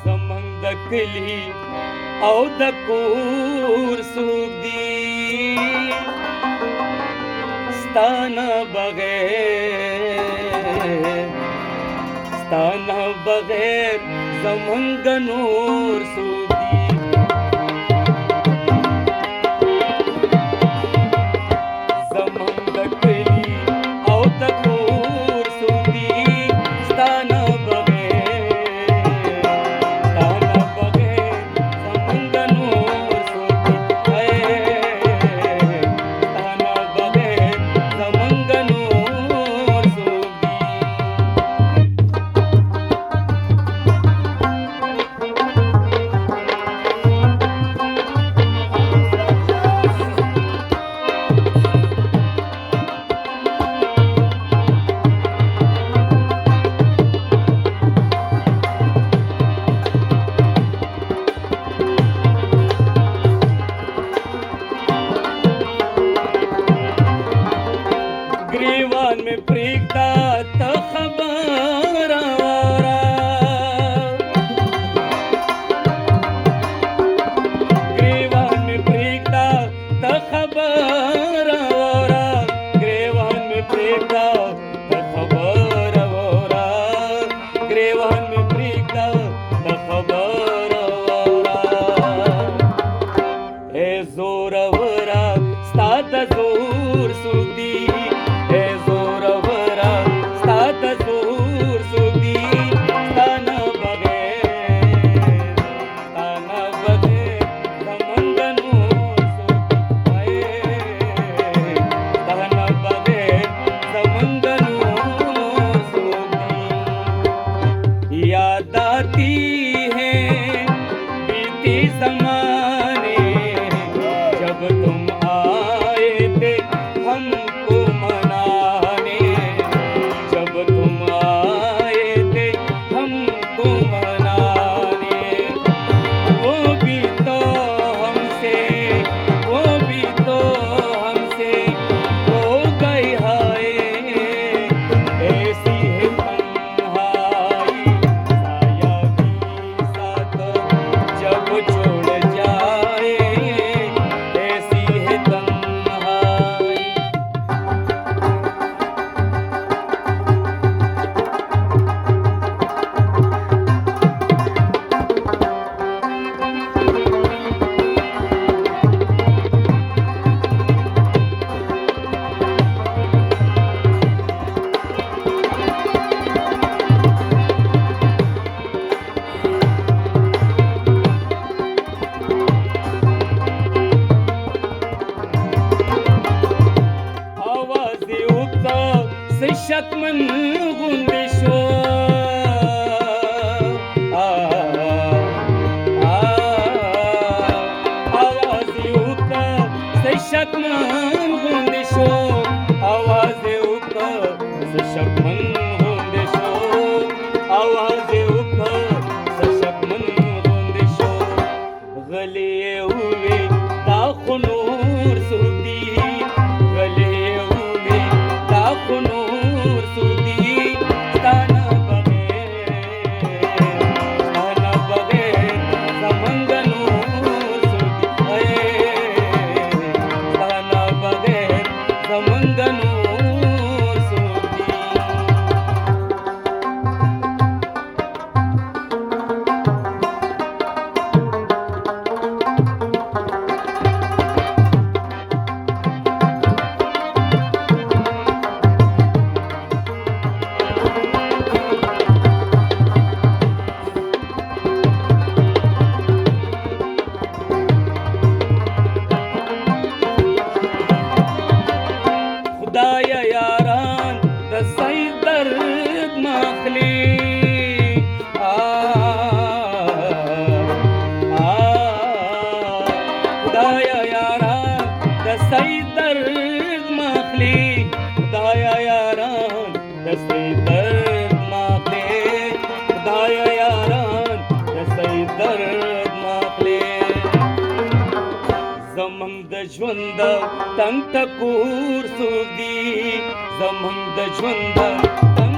زمونږ د کلي او د کور څوک دي ستا نه بغیر زمونږ نور څوک دي ग्रीवान में प्रीता तो खबर ग्रीवान में प्रीता तो खबर ग्रीवान में प्रीता तो खबर ग्रीवान में प्रीता तो खबर ए जोरवरा स्तात जोर सुदी याद आती है बीती ज़माने जब तुम आए थे हमको मनाने जब तुम आए थे हमको मनाने वो भी तो हमसे हो गई हाय ऐसी है शक्मन गुंदिशो आवाज़ उका से शक्मन गुंदिशो आवाज़ उका से शक्मन गुंदिशो आवाज़ उका से शक्मन गुंदिशो गले हुए दाखुनूर सुदी गले हुए दाखुनूर खुदाया यारान दसाई दर्द माखली खुदाया यारान दसाई दर्द माखली खुदाया यारान दसाई दर्द माखली खुदाया यारान दसाई दर्द माखली زمونږ د ژوند تنگ ټکور څوک دي زمونږ د ژوند